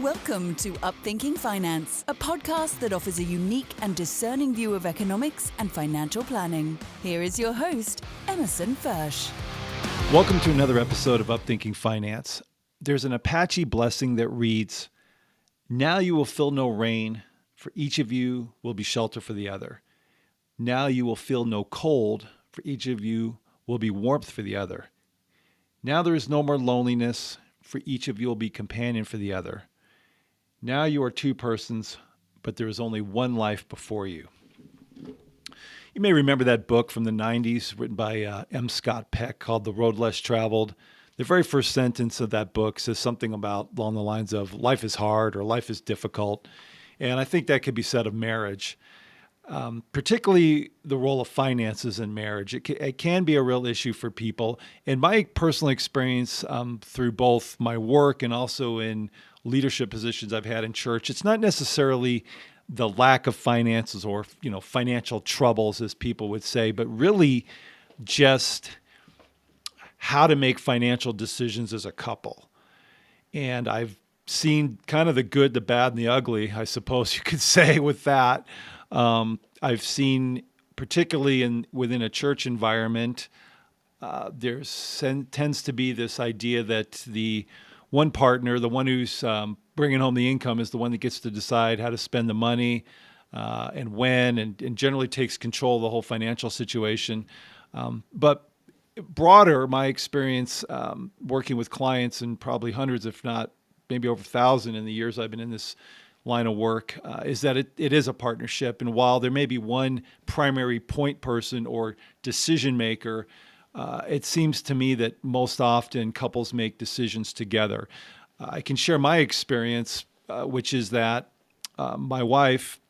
Welcome to Upthinking Finance, a podcast that offers a unique and discerning view of economics and financial planning. Here is your host, Emerson Fersch. Welcome to another episode of Upthinking Finance. There's an Apache blessing that reads, "Now you will feel no rain, for each of you will be shelter for the other. Now you will feel no cold, for each of you will be warmth for the other. Now there is no more loneliness, for each of you will be companion for the other. Now you are two persons, but there is only one life before you." You may remember that book from the 90s written by M. Scott Peck called The Road Less Traveled. The very first sentence of that book says something along the lines of life is hard or life is difficult. And I think that could be said of marriage, particularly the role of finances in marriage. It can be a real issue for people. In my personal experience through both my work and also in leadership positions I've had in church, it's not necessarily the lack of finances or, financial troubles, as people would say, but really just how to make financial decisions as a couple. And I've seen kind of the good, the bad, and the ugly, I suppose you could say, with that. I've seen, particularly within a church environment, tends to be this idea that the one partner, the one who's bringing home the income, is the one that gets to decide how to spend the money and when, and generally takes control of the whole financial situation. But broader, my experience working with clients, and probably hundreds, if not maybe over 1,000 in the years I've been in this line of work, is that it is a partnership. And while there may be one primary point person or decision maker, it seems to me that most often couples make decisions together. I can share my experience, which is that my wife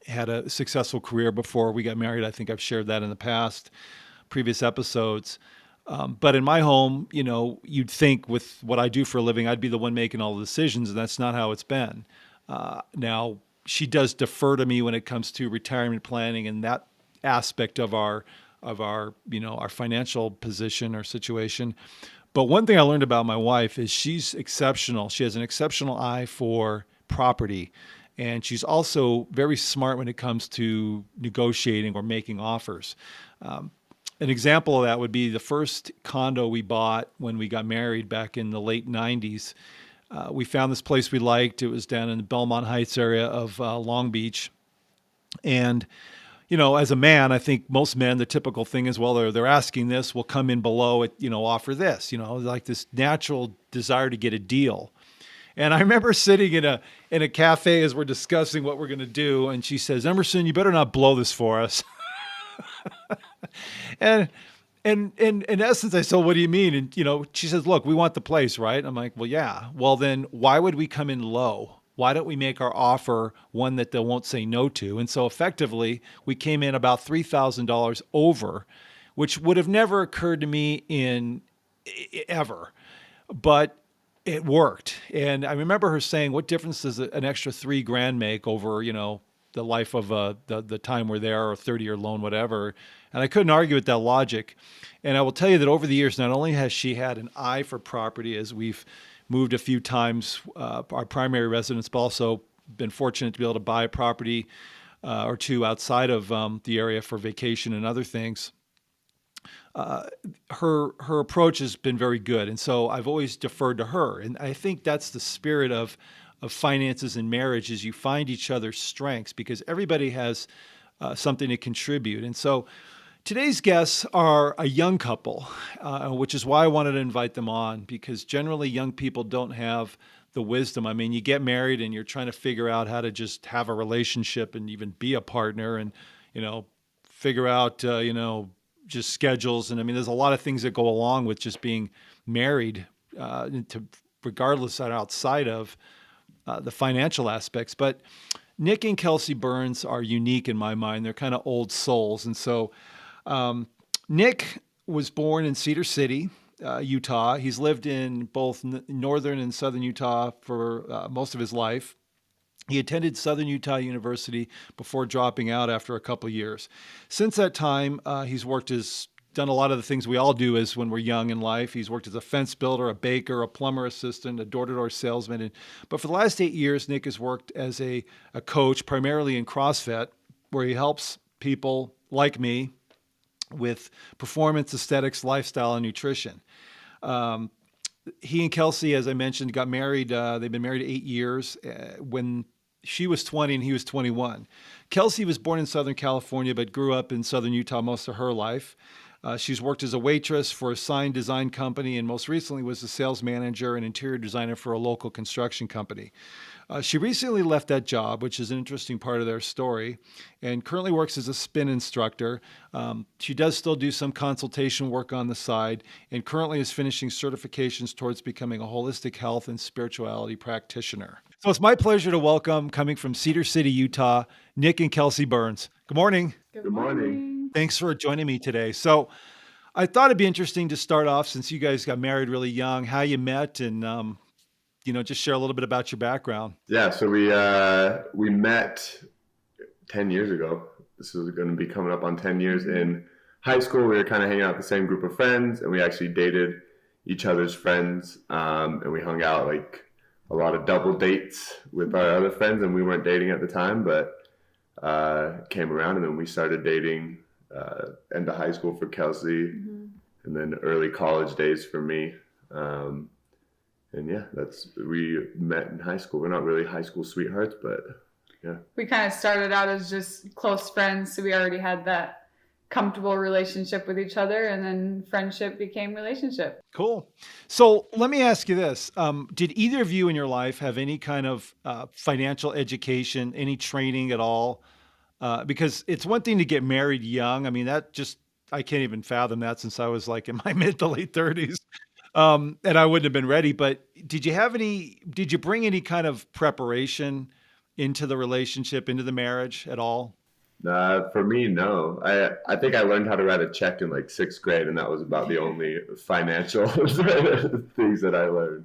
had a successful career before we got married. I think I've shared that in the previous episodes. But in my home, you'd think with what I do for a living, I'd be the one making all the decisions, and that's not how it's been. Now, she does defer to me when it comes to retirement planning and that aspect of our financial position or situation. But one thing I learned about my wife is she's exceptional. She has an exceptional eye for property, and she's also very smart when it comes to negotiating or making offers. An example of that would be the first condo we bought when we got married back in the late 90s. We found this place we liked. It was down in the Belmont Heights area of Long Beach. And, as a man, I think most men, the typical thing is, well, they're asking this, we'll come in below it, offer this, like this natural desire to get a deal. And I remember sitting in a cafe as we're discussing what we're going to do. And she says, "Emerson, you better not blow this for us." And in essence, I said, "What do you mean?" And, she says, "Look, we want the place, right?" I'm like, "Well, yeah. Well, then why would we come in low? Why don't we make our offer one that they won't say no to?" And so effectively, we came in about $3,000 over, which would have never occurred to me ever. But it worked. And I remember her saying, "What difference does an extra $3,000 make over, the life of the time we're there, or a 30-year loan, whatever?" And I couldn't argue with that logic. And I will tell you that over the years, not only has she had an eye for property as we've moved a few times, our primary residence, but also been fortunate to be able to buy a property or two outside of the area for vacation and other things. Her approach has been very good. And so I've always deferred to her. And I think that's the spirit of finances and marriage, is you find each other's strengths, because everybody has something to contribute. And so today's guests are a young couple, which is why I wanted to invite them on, because generally young people don't have the wisdom. I mean, you get married and you're trying to figure out how to just have a relationship and even be a partner and, figure out, just schedules. And I mean, there's a lot of things that go along with just being married, regardless outside of the financial aspects. But Nick and Kelsey Burns are unique in my mind. They're kind of old souls. And so Nick was born in Cedar City, Utah. He's lived in both northern and southern Utah for most of his life. He attended Southern Utah University before dropping out after a couple of years. Since that time, he's worked his done a lot of the things we all do as when we're young in life. He's worked as a fence builder, a baker, a plumber assistant, a door-to-door salesman. But for the last 8 years, Nick has worked as a coach, primarily in CrossFit, where he helps people like me with performance, aesthetics, lifestyle, and nutrition. He and Kelsey, as I mentioned, got married. They've been married 8 years. When she was 20 and he was 21. Kelsey was born in Southern California, but grew up in Southern Utah most of her life. She's worked as a waitress for a sign design company, and most recently was a sales manager and interior designer for a local construction company. She recently left that job, which is an interesting part of their story, and currently works as a spin instructor. She does still do some consultation work on the side, and currently is finishing certifications towards becoming a holistic health and spirituality practitioner. So it's my pleasure to welcome, coming from Cedar City, Utah, Nick and Kelsey Burns. Good morning. Good morning. Thanks for joining me today. So I thought it'd be interesting to start off, since you guys got married really young, how you met, and just share a little bit about your background. Yeah, so we met 10 years ago. This is going to be coming up on 10 years. In high school, we were kind of hanging out with the same group of friends, and we actually dated each other's friends, and we hung out like a lot of double dates with our other friends, and we weren't dating at the time, but came around, and then we started dating end of high school for Kelsey, and then early college days for me. And yeah, we met in high school. We're not really high school sweethearts, but yeah. We kind of started out as just close friends, so we already had that comfortable relationship with each other, and then friendship became relationship. Cool. So let me ask you this. Did either of you in your life have any kind of financial education, any training at all? Because it's one thing to get married young. I mean, I can't even fathom that, since I was like in my mid to late 30s. And I wouldn't have been ready, but did you bring any kind of preparation into the relationship, into the marriage at all? For me, no. I think I learned how to write a check in like 6th grade, and that was about the only financial things that I learned.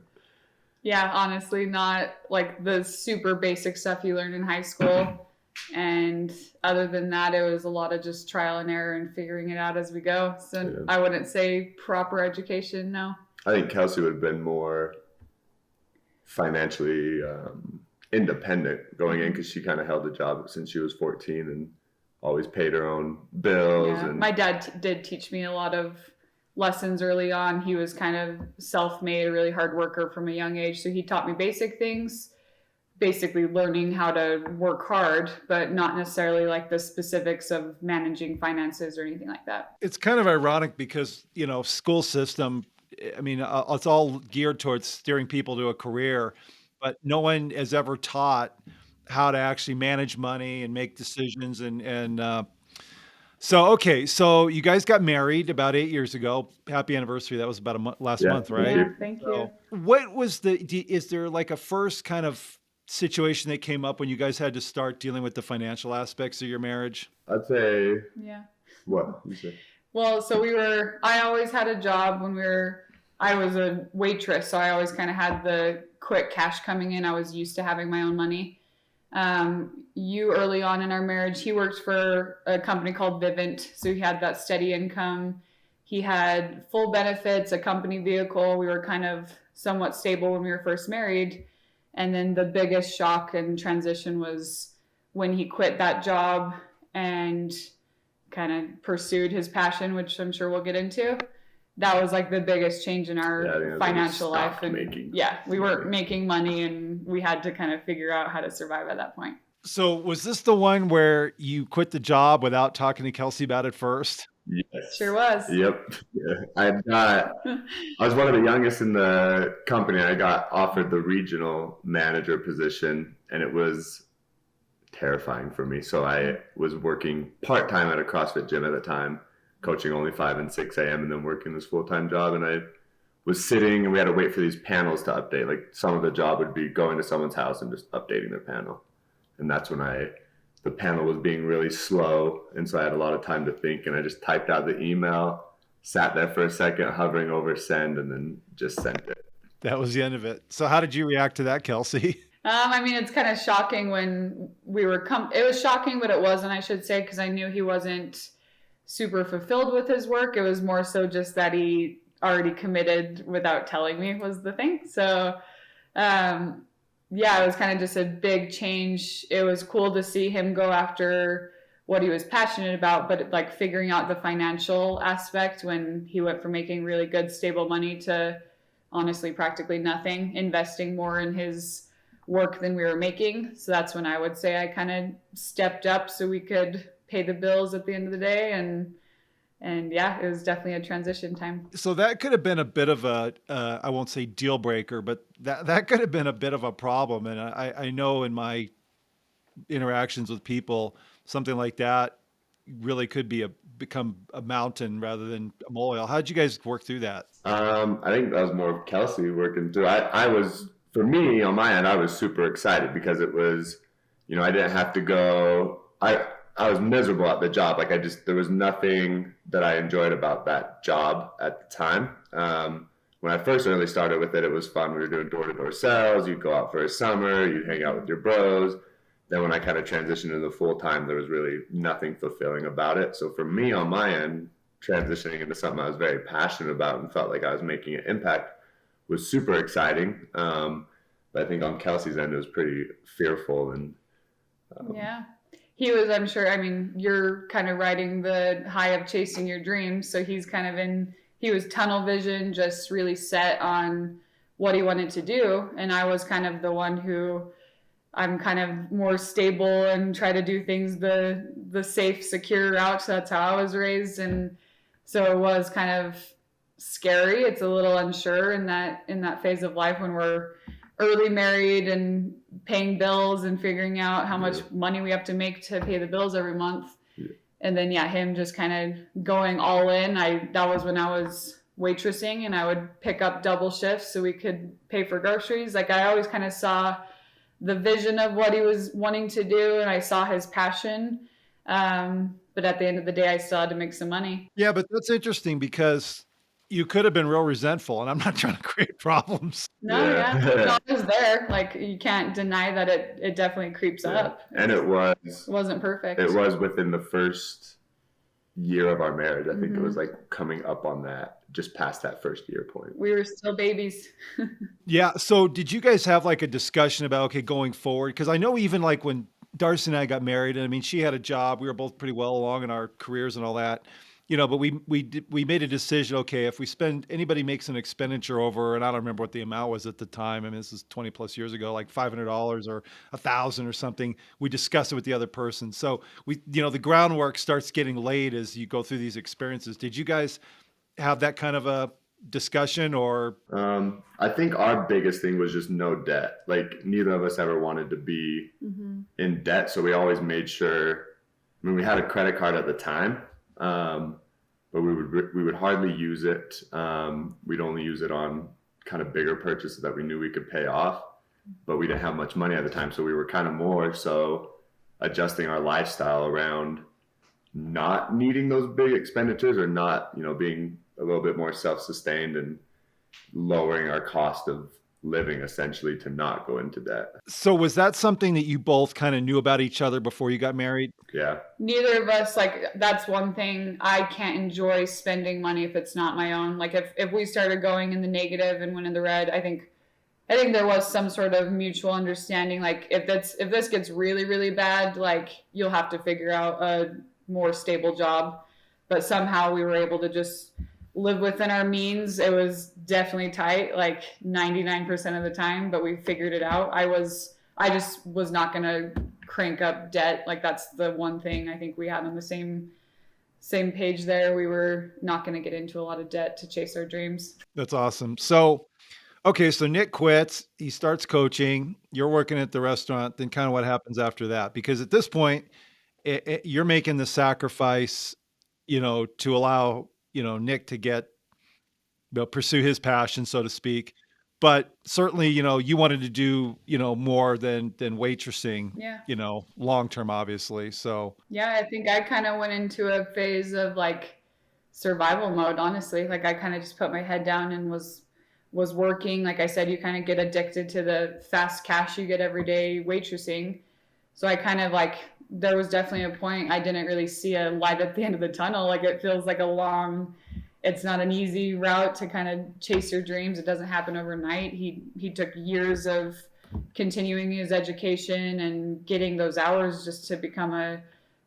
Yeah, honestly, not like the super basic stuff you learned in high school. And other than that, it was a lot of just trial and error and figuring it out as we go. So yeah. I wouldn't say proper education, no. I think Kelsey would have been more financially independent going in, because she kind of held the job since she was 14 and always paid her own bills. Yeah. And my dad did teach me a lot of lessons early on. He was kind of self-made, a really hard worker from a young age. So he taught me basic things, basically learning how to work hard, but not necessarily like the specifics of managing finances or anything like that. It's kind of ironic because, school system, I mean, it's all geared towards steering people to a career, but no one has ever taught how to actually manage money and make decisions. So you guys got married about 8 years ago. Happy anniversary. That was about last month, right? Yeah, thank you. What was is there like a first kind of situation that came up when you guys had to start dealing with the financial aspects of your marriage? I'd say, yeah. What you say? Well, so I always had a job I was a waitress, so I always kind of had the quick cash coming in. I was used to having my own money. Early on in our marriage, he worked for a company called Vivint, so he had that steady income. He had full benefits, a company vehicle. We were kind of somewhat stable when we were first married. And then the biggest shock and transition was when he quit that job and kind of pursued his passion, which I'm sure we'll get into. That was like the biggest change in our financial life. And we weren't making money, and we had to kind of figure out how to survive at that point. So was this the one where you quit the job without talking to Kelsey about it first? Yes. Sure was. Yep. Yeah. I was one of the youngest in the company. I got offered the regional manager position, and it was terrifying for me. So I was working part-time at a CrossFit gym at the time, coaching only 5 and 6 a.m. and then working this full-time job. And I was sitting, and we had to wait for these panels to update. Like, some of the job would be going to someone's house and just updating their panel. And that's when the panel was being really slow. And so I had a lot of time to think, and I just typed out the email, sat there for a second, hovering over send, and then just sent it. That was the end of it. So how did you react to that, Kelsey? I mean, it's kind of shocking when we were it was shocking, but it wasn't, I should say, because I knew he wasn't super fulfilled with his work. It was more so just that he already committed without telling me was the thing. So, yeah, it was kind of just a big change. It was cool to see him go after what he was passionate about, but like figuring out the financial aspect when he went from making really good, stable money to honestly practically nothing, investing more in his work than we were making. So that's when I would say I kind of stepped up so we could pay the bills at the end of the day. And yeah, it was definitely a transition time. So that could have been a bit of a, I won't say deal breaker, but that could have been a bit of a problem. And I know in my interactions with people, something like that really could become a mountain rather than a molehill. How'd you guys work through that? I think that was more of Kelsey working through. I was, for me, on my end, I was super excited because it was, I didn't have to go. I was miserable at the job. Like there was nothing that I enjoyed about that job at the time. When I first really started with it, it was fun. We were doing door-to-door sales. You'd go out for a summer. You'd hang out with your bros. Then when I kind of transitioned into full-time, there was really nothing fulfilling about it. So for me, on my end, transitioning into something I was very passionate about and felt like I was making an impact was super exciting. But I think on Kelsey's end, it was pretty fearful. And yeah. He was, I'm sure, you're kind of riding the high of chasing your dreams. So he's kind of he was tunnel vision, just really set on what he wanted to do. And I was kind of the one who I'm kind of more stable and try to do things the safe, secure route. So that's how I was raised. And so it was kind of scary. It's a little unsure in that phase of life when we're early married and paying bills and figuring out how much money we have to make to pay the bills every month. Yeah. And then, him just kind of going all in. That was when I was waitressing and I would pick up double shifts so we could pay for groceries. Like I always kind of saw the vision of what he was wanting to do and I saw his passion. But at the end of the day, I still had to make some money. Yeah, but that's interesting because you could have been real resentful, and I'm not trying to create problems. No, yeah. It was there. Like, you can't deny that it definitely creeps up. And it wasn't perfect. It was within the first year of our marriage. I think it was like coming up on that, just past that first year point. We were still babies. Yeah. So did you guys have like a discussion about, okay, going forward? Because I know even like when Darcy and I got married, and she had a job, we were both pretty well along in our careers and all that. But we made a decision. Okay, if anybody makes an expenditure over, and I don't remember what the amount was at the time. This is 20 plus years ago, like $500 or $1,000 or something. We discuss it with the other person. So the groundwork starts getting laid as you go through these experiences. Did you guys have that kind of a discussion or? I think our biggest thing was just no debt. Like neither of us ever wanted to be in debt. So we always made sure, we had a credit card at the time. But we would hardly use it. We'd only use it on kind of bigger purchases that we knew we could pay off, but we didn't have much money at the time. So we were kind of more so adjusting our lifestyle around not needing those big expenditures or not, being a little bit more self-sustained and lowering our cost of living essentially to not go into debt. So was that something that you both kind of knew about each other before you got married? Yeah. Neither of us, that's one thing. I can't enjoy spending money if it's not my own. Like if we started going in the negative and went in the red, I think there was some sort of mutual understanding. Like if this gets really, really bad, like you'll have to figure out a more stable job. But somehow we were able to just live within our means. It was definitely tight, like 99% of the time, but we figured it out. I just was not going to crank up debt. Like that's the one thing I think we had on the same page there. We were not going to get into a lot of debt to chase our dreams. That's awesome. So, okay. So Nick quits, he starts coaching, you're working at the restaurant, then kind of what happens after that? Because at this point, you're making the sacrifice, to allow Nick to pursue his passion, so to speak. But certainly, you wanted to do, more than waitressing, long-term, obviously. So, yeah, I think I kind of went into a phase of like survival mode, honestly. Like I kind of just put my head down and was working. Like I said, you kind of get addicted to the fast cash you get every day waitressing. So I kind of like there was definitely a point I didn't really see a light at the end of the tunnel. Like it feels like it's not an easy route to kind of chase your dreams. It doesn't happen overnight. He took years of continuing his education and getting those hours just to become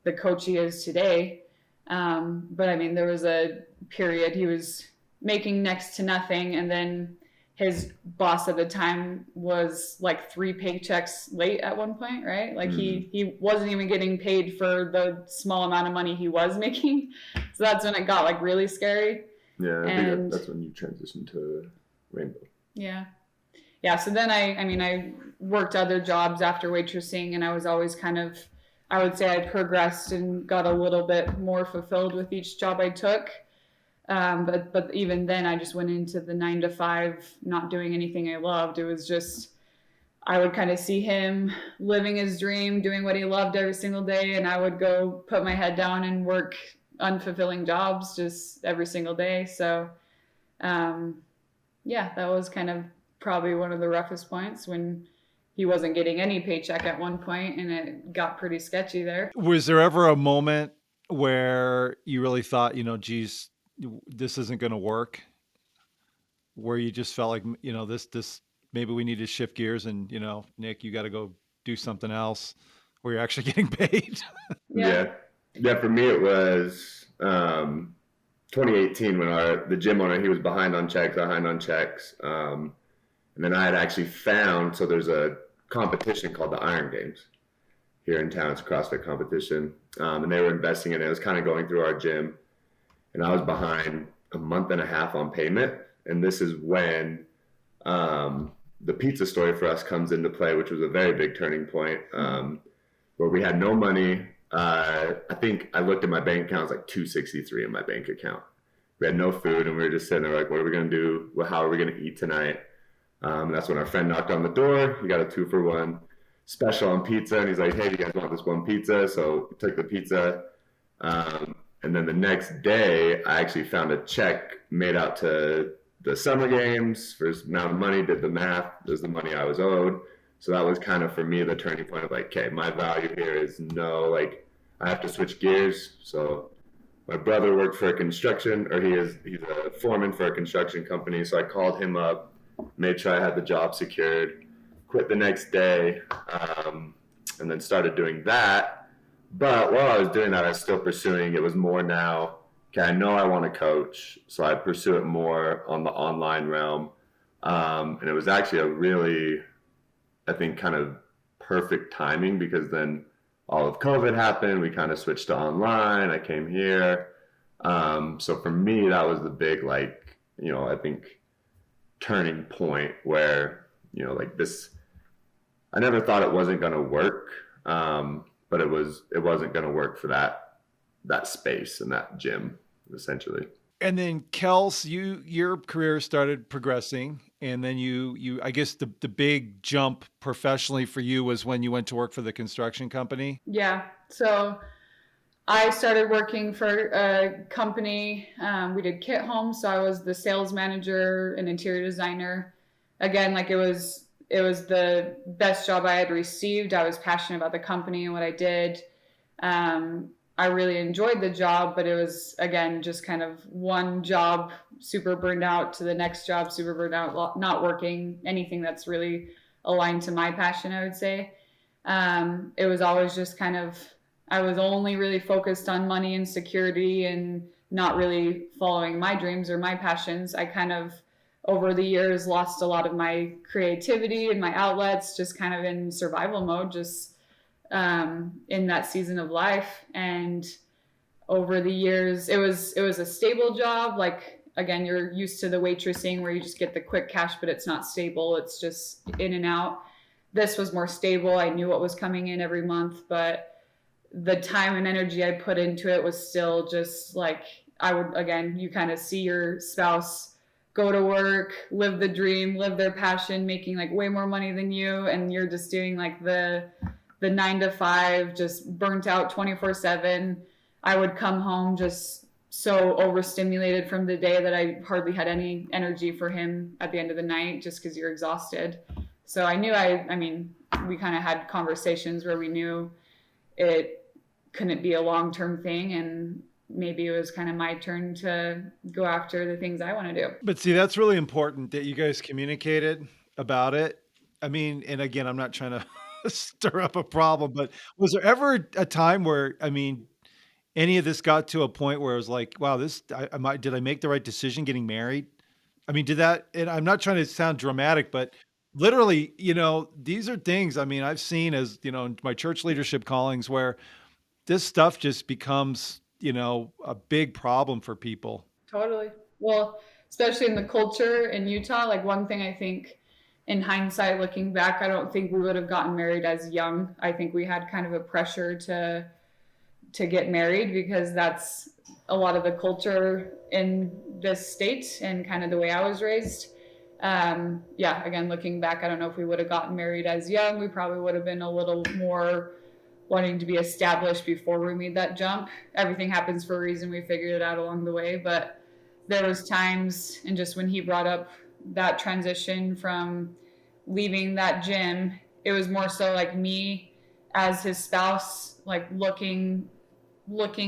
the coach he is today. But I mean, there was a period he was making next to nothing, and then his boss at the time was like 3 paychecks late at one point, right? Like he wasn't even getting paid for the small amount of money he was making. So that's when it got like really scary. Yeah, I think that's when you transitioned to Rainbow. Yeah. Yeah, so then I worked other jobs after waitressing, and I was always kind of, I would say I progressed and got a little bit more fulfilled with each job I took. But even then I just went into the 9 to 5, not doing anything I loved. It was just, I would kind of see him living his dream, doing what he loved every single day. And I would go put my head down and work unfulfilling jobs just every single day. So, yeah, that was kind of probably one of the roughest points when he wasn't getting any paycheck at one point, and it got pretty sketchy there. Was there ever a moment where you really thought, geez, this isn't going to work, where you just felt like, this maybe we need to shift gears and, Nick, you got to go do something else where you're actually getting paid? Yeah. For me, it was 2018 when the gym owner, he was behind on checks. And then I had actually found, so there's a competition called the Iron Games here in town. It's a CrossFit competition. And they were investing in it. It was kind of going through our gym. And I was behind a month and a half on payment. And this is when the pizza story for us comes into play, which was a very big turning point, where we had no money. I think I looked at my bank account, it was like $263 in my bank account. We had no food, and we were just sitting there like, what are we going to do? How are we going to eat tonight? That's when our friend knocked on the door. We got a 2-for-1 special on pizza. And he's like, hey, do you guys want this one pizza? So we took the pizza. And then the next day, I actually found a check made out to the summer games for this amount of money, did the math. There's the money I was owed. So that was kind of, for me, the turning point of like, okay, my value here is I have to switch gears. So my brother worked for he's a foreman for a construction company. So I called him up, made sure I had the job secured, quit the next day, and then started doing that. But while I was doing that, I was still pursuing. It was more now, okay, I know I want to coach, so I pursue it more on the online realm. And it was actually a really, I think, kind of perfect timing, because then all of COVID happened. We kind of switched to online. I came here. So for me, that was the big, I think, turning point where, this, I never thought it wasn't going to work. But it wasn't going to work for that space and that gym, essentially. And then Kels, your career started progressing, and then you I guess the big jump professionally for you was when you went to work for the construction company. Yeah. So I started working for a company. We did kit homes. So I was the sales manager and interior designer. Again, it was the best job I had received. I was passionate about the company and what I did. I really enjoyed the job, but it was, again, just kind of one job, super burned out, to the next job, super burned out, not working anything that's really aligned to my passion, I would say. It was always just kind of, I was only really focused on money and security and not really following my dreams or my passions. I kind of, over the years, lost a lot of my creativity and my outlets, just kind of in survival mode, just in that season of life. And over the years, it was a stable job. Again, you're used to the waitressing where you just get the quick cash, but it's not stable. It's just in and out. This was more stable. I knew what was coming in every month, but the time and energy I put into it was still just you kind of see your spouse go to work, live the dream, live their passion, making way more money than you. And you're just doing the 9 to 5, just burnt out 24/7. I would come home just so overstimulated from the day that I hardly had any energy for him at the end of the night, just because you're exhausted. So I knew we kind of had conversations where we knew it couldn't be a long-term thing, and maybe it was kind of my turn to go after the things I want to do. But see, that's really important that you guys communicated about it. I mean, and again, I'm not trying to stir up a problem, but was there ever a time where, I mean, any of this got to a point where it was like, wow, did I make the right decision getting married? I mean, did that, and I'm not trying to sound dramatic, but literally, these are things, I mean, I've seen as, in my church leadership callings where this stuff just becomes, a big problem for people. Totally. Well, especially in the culture in Utah, like one thing I think in hindsight, looking back, I don't think we would have gotten married as young. I think we had kind of a pressure to get married because that's a lot of the culture in this state and kind of the way I was raised. Again, looking back, I don't know if we would have gotten married as young. We probably would have been a little more wanting to be established before we made that jump. Everything happens for a reason. We figured it out along the way, but there was times, and just when he brought up that transition from leaving that gym, it was more so like me as his spouse, like looking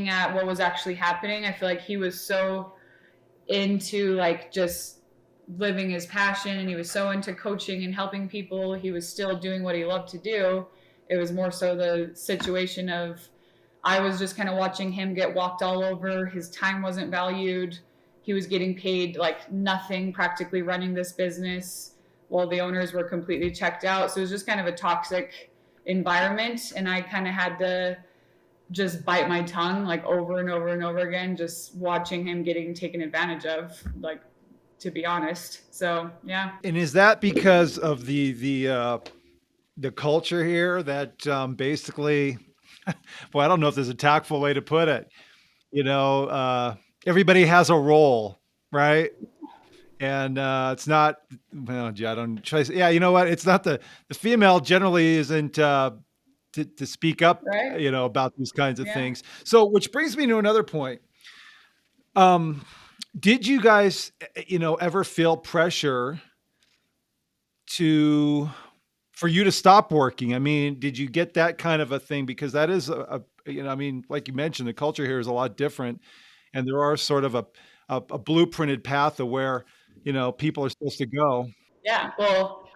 at what was actually happening. I feel like he was so into like just living his passion, and he was so into coaching and helping people. He was still doing what he loved to do. It was more so the situation of I was just kind of watching him get walked all over. His time wasn't valued. He was getting paid like nothing practically running this business while the owners were completely checked out. So it was just kind of a toxic environment. And I kind of had to just bite my tongue like over and over and over again, just watching him getting taken advantage of, like, to be honest. So, yeah. And is that because of the culture here that basically, well, I don't know if there's a tactful way to put it, everybody has a role, right? And it's not, well, I don't try. Yeah, you know what? It's not the female generally isn't to speak up, Right. about these kinds of Yeah. things. So, which brings me to another point. Did you guys, ever feel pressure for you to stop working? I mean, did you get that kind of a thing? Because that is I mean, like you mentioned, the culture here is a lot different, and there are sort of a blueprinted path of where, people are supposed to go. Yeah. Well,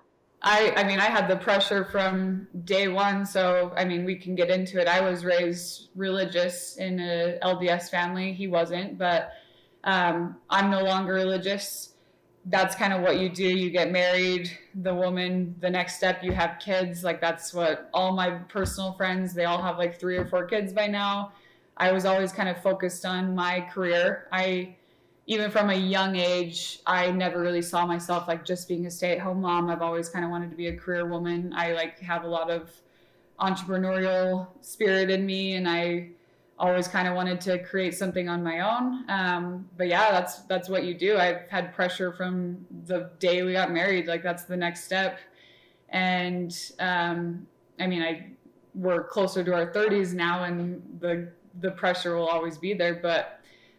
I mean, I had the pressure from day one. So, I mean, we can get into it. I was raised religious in a LDS family. He wasn't, but I'm no longer religious. That's kind of what you do. You get married, the woman, the next step, you have kids. Like, that's what all my personal friends, they all have like 3 or 4 kids by now. I was always kind of focused on my career. Even from a young age, I never really saw myself like just being a stay-at-home mom. I've always kind of wanted to be a career woman. I like have a lot of entrepreneurial spirit in me, and I always kind of wanted to create something on my own. But yeah, that's what you do. I've had pressure from the day we got married. Like, that's the next step. And I mean, we're closer to our 30s now, and the pressure will always be there, but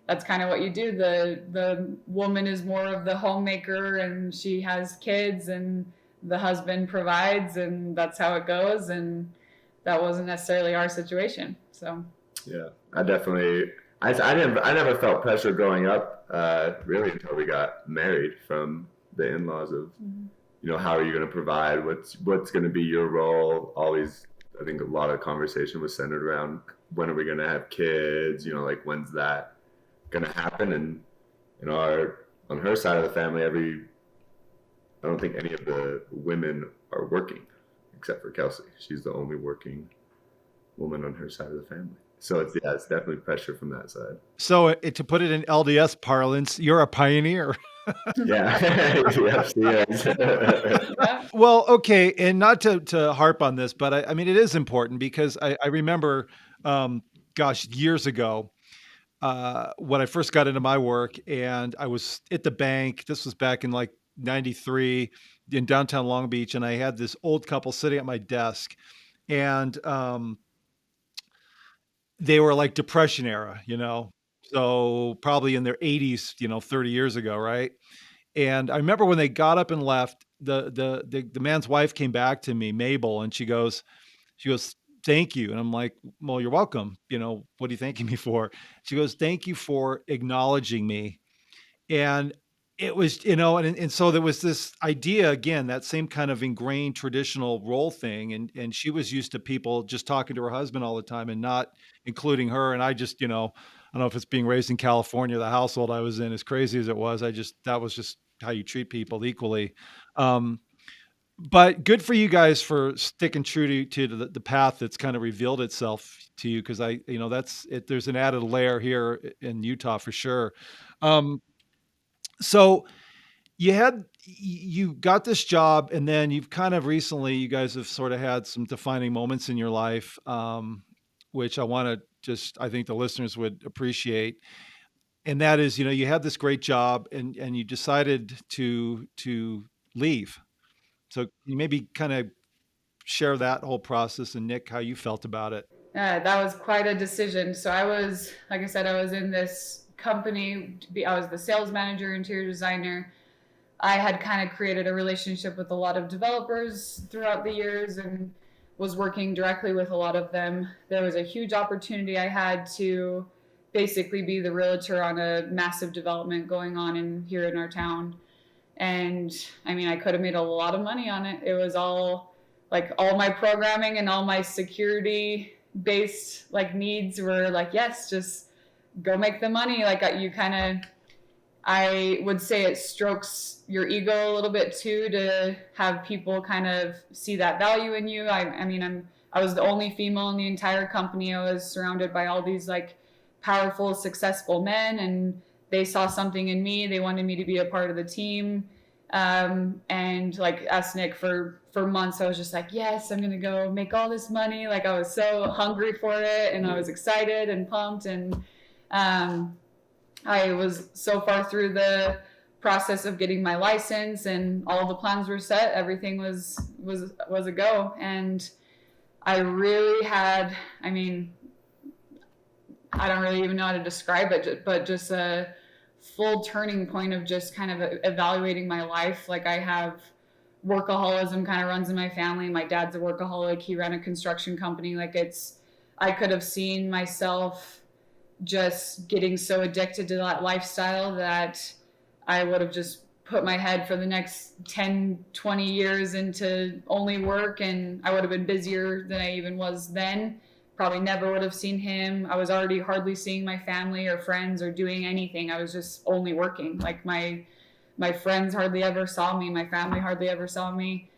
that's kind of what you do. The woman is more of the homemaker, and she has kids, and the husband provides, and that's how it goes. And that wasn't necessarily our situation. So yeah, I never felt pressure growing up, really, until we got married from the in-laws of, how are you going to provide? What's going to be your role? Always, I think a lot of conversation was centered around when are we going to have kids? Like, when's that going to happen? And on her side of the family, I don't think any of the women are working except for Kelsey. She's the only working woman on her side of the family. So it's definitely pressure from that side. So to put it in LDS parlance, you're a pioneer. Yeah. Yes, yes. Well, okay. And not to harp on this, but I mean, it is important because I remember, years ago, when I first got into my work, and I was at the bank. This was back in like 93 in downtown Long Beach. And I had this old couple sitting at my desk, and they were like Depression era, so probably in their 80s, 30 years ago. Right. And I remember when they got up and left, the man's wife came back to me, Mabel, and she goes, thank you. And I'm like, well, you're welcome. What are you thanking me for? She goes, thank you for acknowledging me. And it was, and so there was this idea, again, that same kind of ingrained traditional role thing. And she was used to people just talking to her husband all the time and not including her. And I just, I don't know if it's being raised in California, the household I was in, as crazy as it was, that was just how you treat people equally. But good for you guys for sticking true to the path that's kind of revealed itself to you. Cause that's it. There's an added layer here in Utah for sure. So you got this job, and then you've kind of recently, you guys have sort of had some defining moments in your life, which I think the listeners would appreciate. And that is, you had this great job and you decided to leave. So can you maybe kind of share that whole process, and Nick, how you felt about it? That was quite a decision. So I was, like I said, I was in this company. I was the sales manager, interior designer. I had kind of created a relationship with a lot of developers throughout the years and was working directly with a lot of them. There was a huge opportunity I had to basically be the realtor on a massive development going on here in our town. And I mean, I could have made a lot of money on it. It was all my programming and all my security based needs were yes, just go make the money. I would say it strokes your ego a little bit too, to have people kind of see that value in you. I was the only female in the entire company. I was surrounded by all these powerful, successful men, and they saw something in me. They wanted me to be a part of the team. And asked Nick for months, I was just yes, I'm going to go make all this money. I was so hungry for it, and I was excited and pumped. And, I was so far through the process of getting my license, and all the plans were set. Everything was a go. And I really had, I don't really even know how to describe it, but just a full turning point of just kind of evaluating my life. I have workaholism kind of runs in my family. My dad's a workaholic. He ran a construction company. I could have seen myself just getting so addicted to that lifestyle that I would have just put my head for the next 10, 20 years into only work, and I would have been busier than I even was then. Probably never would have seen him. I was already hardly seeing my family or friends or doing anything. I was just only working. My friends hardly ever saw me. My family hardly ever saw me.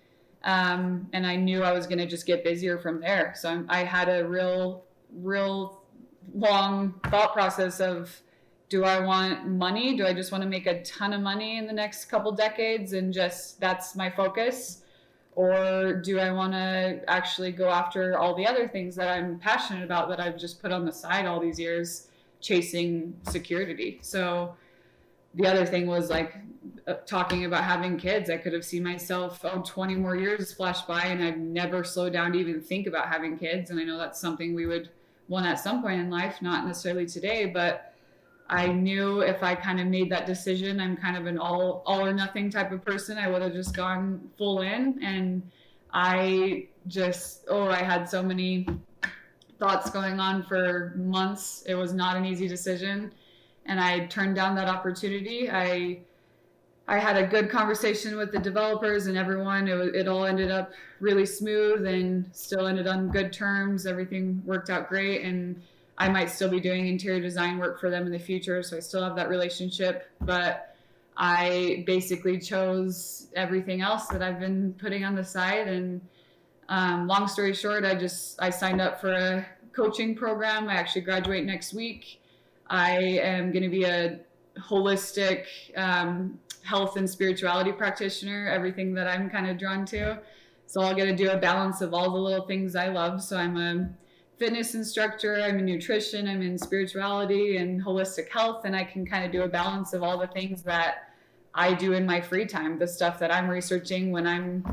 And I knew I was going to just get busier from there. So I had a real long thought process of, do I want money? Do I just want to make a ton of money in the next couple decades and just that's my focus? Or do I want to actually go after all the other things that I'm passionate about that I've just put on the side all these years chasing security? So the other thing was talking about having kids. I could have seen myself 20 more years flash by, and I've never slowed down to even think about having kids. And I know that's something we would want at some point in life, not necessarily today, but I knew if I kind of made that decision, I'm kind of an all or nothing type of person. I would have just gone full in. And I had so many thoughts going on for months. It was not an easy decision. And I turned down that opportunity. I had a good conversation with the developers and everyone. It all ended up really smooth and still ended on good terms. Everything worked out great, and I might still be doing interior design work for them in the future, so I still have that relationship. But I basically chose everything else that I've been putting on the side. And long story short, I signed up for a coaching program. I actually graduate next week. I am going to be a holistic health and spirituality practitioner, everything that I'm kind of drawn to. So I'll get to do a balance of all the little things I love. So I'm a fitness instructor, I'm in nutrition, I'm in spirituality and holistic health, and I can kind of do a balance of all the things that I do in my free time, the stuff that I'm researching when I'm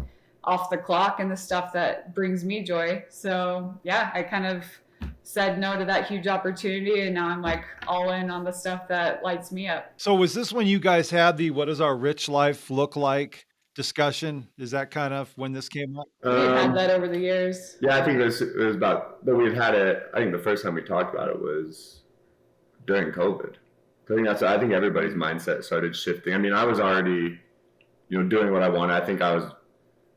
off the clock and the stuff that brings me joy. So yeah, I kind of said no to that huge opportunity, and now I'm all in on the stuff that lights me up. So was this when you guys had the what does our rich life look like discussion? Is that kind of when this came up? We've had that over the years. Yeah, I think it was about, but we've had it, I think the first time we talked about it was during COVID. I think everybody's mindset started shifting. I mean, I was already, doing what I wanted. I think I was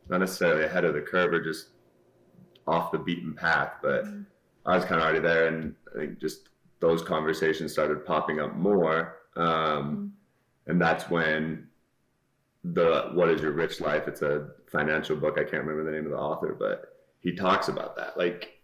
not necessarily ahead of the curve or just off the beaten path, but I was kind of already there. And I think just those conversations started popping up more. And that's when What Is Your Rich Life? It's a financial book. I can't remember the name of the author, but he talks about that. Like,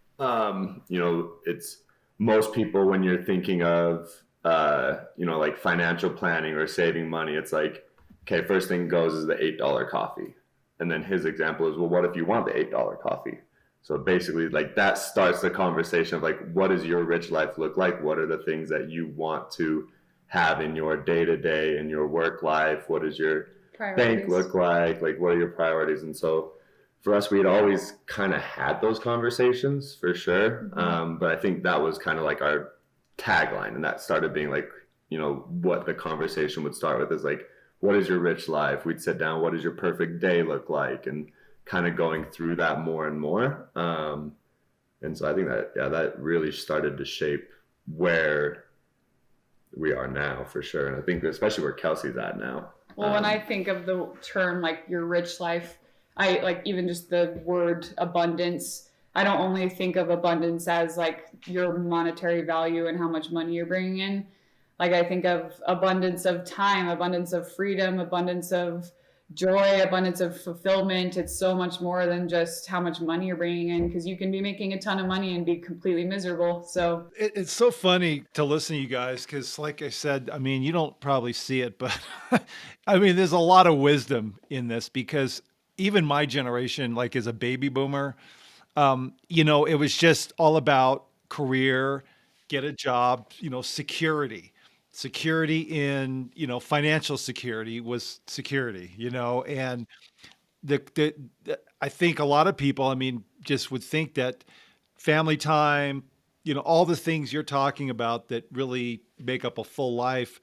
it's most people, when you're thinking of, like financial planning or saving money, it's like, okay, first thing goes is the $8 coffee. And then his example is, well, what if you want the $8 coffee? So basically, like, that starts the conversation of like, what does your rich life look like? What are the things that you want to have in your day-to-day, in your work life? What does your bank look like? Like, what are your priorities? And so for us, we had always kind of had those conversations for sure. But I think that was kind of like our tagline, and that started being like, what the conversation would start with is like, what is your rich life? We'd sit down, what does your perfect day look like? And kind of going through that more and more. And so I think that really started to shape where we are now for sure. And I think especially where Kelsey's at now. Well, when I think of the term like your rich life, I like even just the word abundance. I don't only think of abundance as like your monetary value and how much money you're bringing in. Like I think of abundance of time, abundance of freedom, abundance of joy, abundance of fulfillment. It's so much more than just how much money you're bringing in, because you can be making a ton of money and be completely miserable. So it's so funny to listen to you guys because, like I said, I mean, you don't probably see it, but I mean, there's a lot of wisdom in this because even my generation, like as a baby boomer, it was just all about career, get a job, security in, financial security was security, and I think a lot of people, I mean, just would think that family time, all the things you're talking about that really make up a full life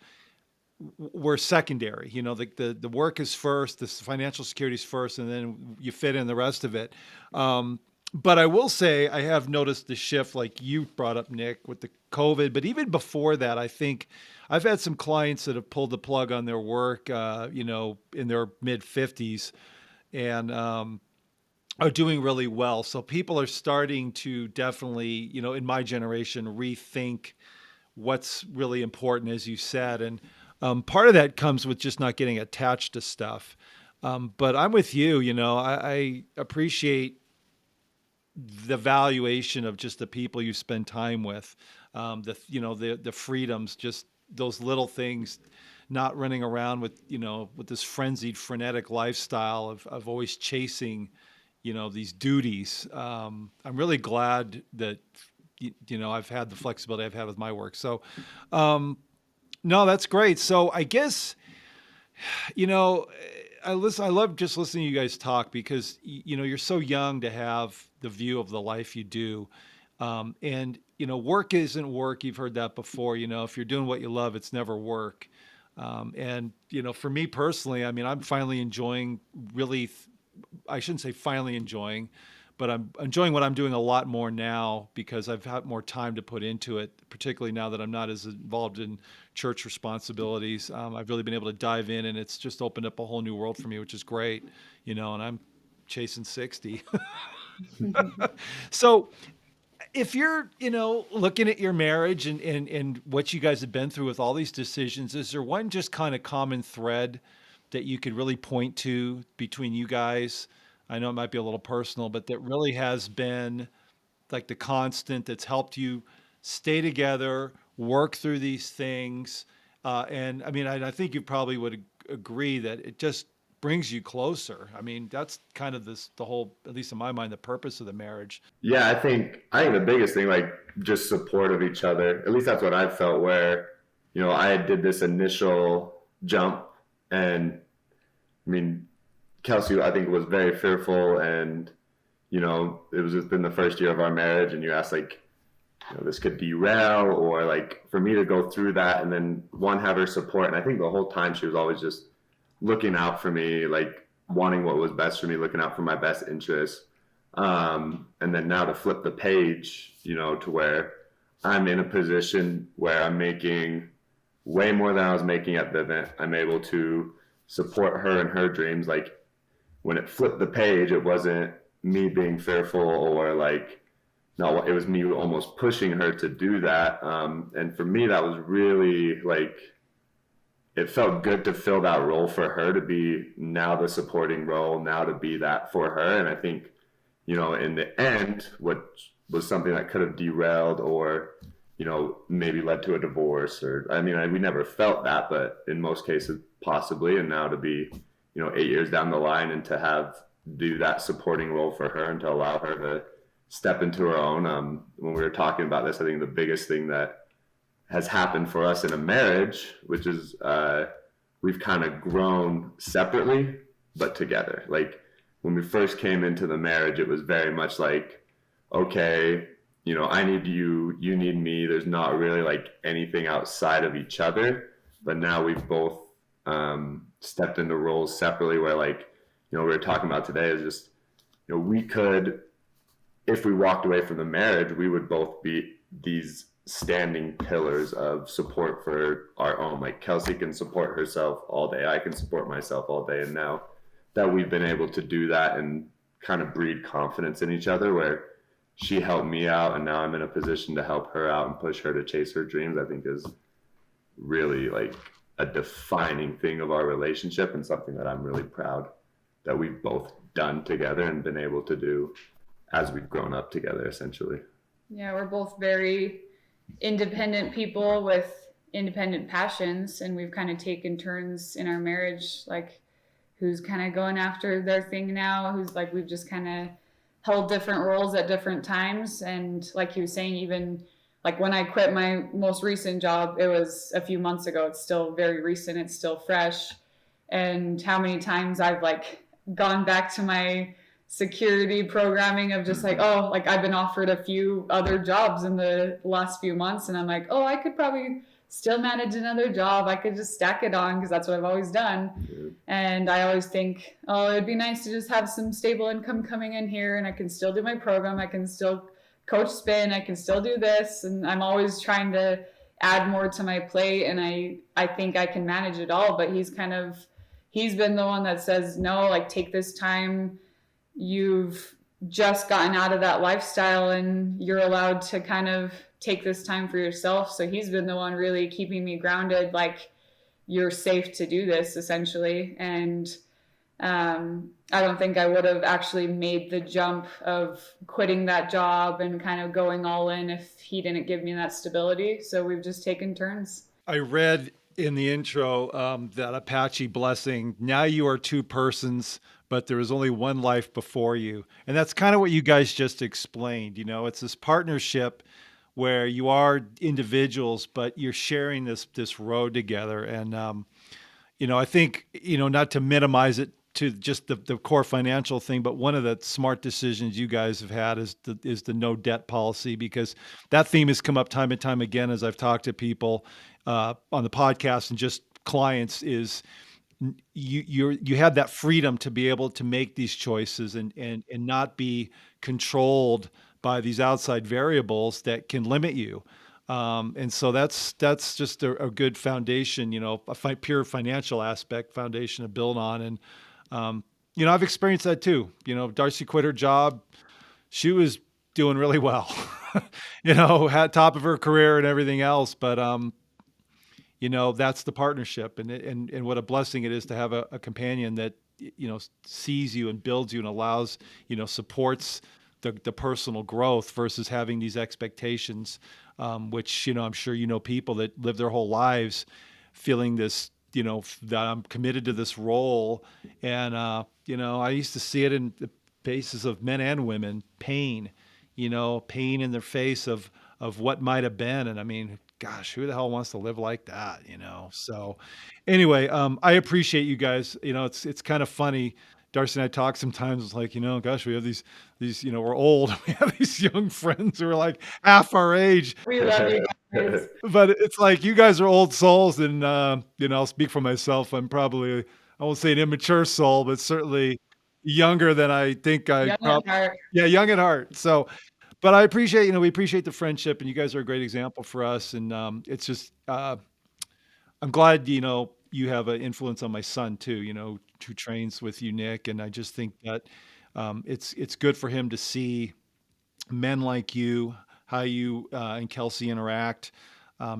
were secondary. The work is first, the financial security is first, and then you fit in the rest of it. But I will say I have noticed the shift, like you brought up, Nick, with the COVID. But even before that, I think I've had some clients that have pulled the plug on their work, in their mid 50s and are doing really well. So people are starting to definitely, in my generation, rethink what's really important, as you said. And part of that comes with just not getting attached to stuff. But I'm with you, I appreciate the valuation of just the people you spend time with, the freedoms, just those little things, not running around with this frenzied, frenetic lifestyle of always chasing, these duties. I'm really glad that I've had the flexibility I've had with my work. So, no, that's great. So I guess, I love just listening to you guys talk because, you're so young to have the view of the life you do. And, work isn't work. You've heard that before. If you're doing what you love, it's never work. And, for me personally, I mean, I'm finally enjoying I shouldn't say finally enjoying, but I'm enjoying what I'm doing a lot more now because I've had more time to put into it, particularly now that I'm not as involved in church responsibilities. I've really been able to dive in, and it's just opened up a whole new world for me, which is great, and I'm chasing 60. So if you're, looking at your marriage and what you guys have been through with all these decisions, is there one just kind of common thread that you could really point to between you guys? I know it might be a little personal, but that really has been like the constant that's helped you stay together, work through these things. And I mean, I think you probably would agree that it just brings you closer. I mean, that's kind of the whole, at least in my mind, the purpose of the marriage. Yeah, I think the biggest thing, like just support of each other. At least that's what I've felt where, I did this initial jump, and I mean, Kelsey, I think, was very fearful, and it was within the first year of our marriage, and you asked like, this could derail, or like for me to go through that, and then have her support. And I think the whole time she was always just looking out for me, like wanting what was best for me, looking out for my best interests. And then now to flip the page, to where I'm in a position where I'm making way more than I was making at Vivint. I'm able to support her in her dreams. Like when it flipped the page, it wasn't me being fearful or like, no, it was me almost pushing her to do that. And for me, that was really like, it felt good to fill that role for her, to be now the supporting role, now to be that for her. And I think, in the end, what was something that could have derailed or, maybe led to a divorce, or, we never felt that, but in most cases, possibly. And now to be, 8 years down the line and to do that supporting role for her and to allow her to step into her own. When we were talking about this, I think the biggest thing that has happened for us in a marriage, which is we've kind of grown separately, but together. Like when we first came into the marriage, it was very much like, okay, I need you, you need me. There's not really like anything outside of each other. But now we've both stepped into roles separately where, like, we were talking about today is just, we could, if we walked away from the marriage, we would both be these standing pillars of support for our own. Like Kelsey can support herself all day, I can support myself all day. And now that we've been able to do that and kind of breed confidence in each other, where she helped me out and now I'm in a position to help her out and push her to chase her dreams, I think is really like a defining thing of our relationship, and something that I'm really proud that we've both done together and been able to do as we've grown up together, essentially. Yeah, we're both very independent people with independent passions, and we've kind of taken turns in our marriage, like who's kind of going after their thing now, who's like, we've just kind of held different roles at different times. And like he was saying, even like when I quit my most recent job, it was a few months ago. It's still very recent, it's still fresh. And how many times I've like gone back to my security programming of just like, oh, like I've been offered a few other jobs in the last few months, and I'm like, oh, I could probably still manage another job. I could just stack it on because that's what I've always done. Mm-hmm. And I always think, oh, it'd be nice to just have some stable income coming in here, and I can still do my program, I can still coach spin, I can still do this. And I'm always trying to add more to my plate, and I think I can manage it all. But he's been the one that says, no, like take this time, you've just gotten out of that lifestyle and you're allowed to kind of take this time for yourself. So he's been the one really keeping me grounded, like you're safe to do this, essentially. And I don't think I would have actually made the jump of quitting that job and kind of going all in if he didn't give me that stability. So we've just taken turns. I read in the intro that Apache blessing, now you are two persons, but there is only one life before you. And that's kind of what you guys just explained. It's this partnership where you are individuals, but you're sharing this road together. And, I think, not to minimize it to just the core financial thing, but one of the smart decisions you guys have had is the no debt policy, because that theme has come up time and time again as I've talked to people on the podcast and just clients. Is you have that freedom to be able to make these choices and not be controlled by these outside variables that can limit you. And so that's just a good foundation, a pure financial aspect foundation to build on. And, I've experienced that too. Darcy quit her job. She was doing really well, had top of her career and everything else. But, that's the partnership, and what a blessing it is to have a companion that, sees you and builds you and allows, supports the personal growth versus having these expectations, which, I'm sure, people that live their whole lives feeling this, that I'm committed to this role. And, I used to see it in the faces of men and women, pain in their face of what might have been. And I mean, gosh, who the hell wants to live like that, So anyway, I appreciate you guys. It's kind of funny. Darcy and I talk sometimes. It's like, gosh, we have these, we're old. We have these young friends who are like half our age. We love you guys. But it's like, you guys are old souls. And, I'll speak for myself. I'm probably I won't say an immature soul, but certainly younger than I think I Young at heart. yeah, young at heart. So, but I appreciate, we appreciate the friendship, and you guys are a great example for us. And it's just, I'm glad, you have an influence on my son too, who trains with you, Nick. And I just think that it's good for him to see men like you, how you and Kelsey interact,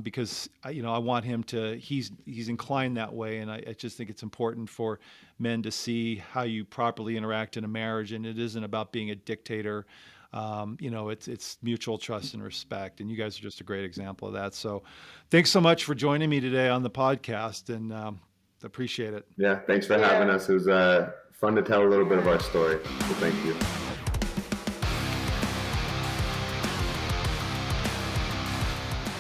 because I want him to. He's inclined that way, and I just think it's important for men to see how you properly interact in a marriage, and it isn't about being a dictator. It's mutual trust and respect, and you guys are just a great example of that. So, thanks so much for joining me today on the podcast, and appreciate it. Yeah, thanks for having us. It was fun to tell a little bit of our story. So thank you.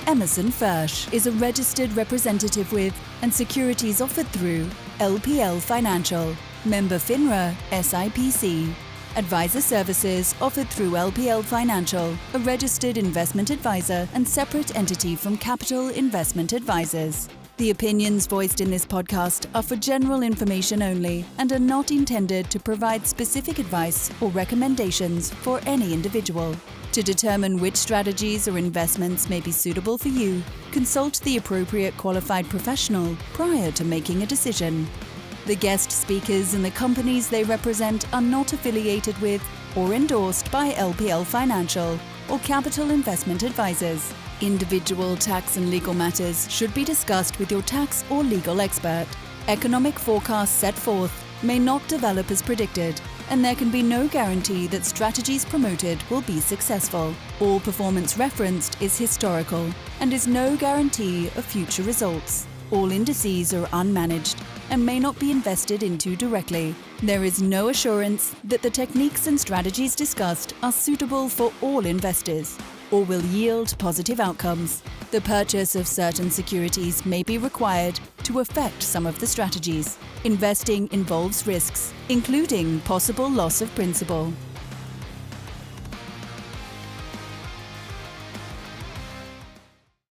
Emerson Fersh is a registered representative with and securities offered through LPL Financial, member FINRA SIPC. Advisor services offered through LPL Financial, a registered investment advisor and separate entity from Capital Investment Advisors. The opinions voiced in this podcast are for general information only and are not intended to provide specific advice or recommendations for any individual. To determine which strategies or investments may be suitable for you, consult the appropriate qualified professional prior to making a decision. The guest speakers and the companies they represent are not affiliated with or endorsed by LPL Financial or Capital Investment Advisors. Individual tax and legal matters should be discussed with your tax or legal expert. Economic forecasts set forth may not develop as predicted, and there can be no guarantee that strategies promoted will be successful. All performance referenced is historical and is no guarantee of future results. All indices are unmanaged and may not be invested into directly. There is no assurance that the techniques and strategies discussed are suitable for all investors or will yield positive outcomes. The purchase of certain securities may be required to affect some of the strategies. Investing involves risks, including possible loss of principal.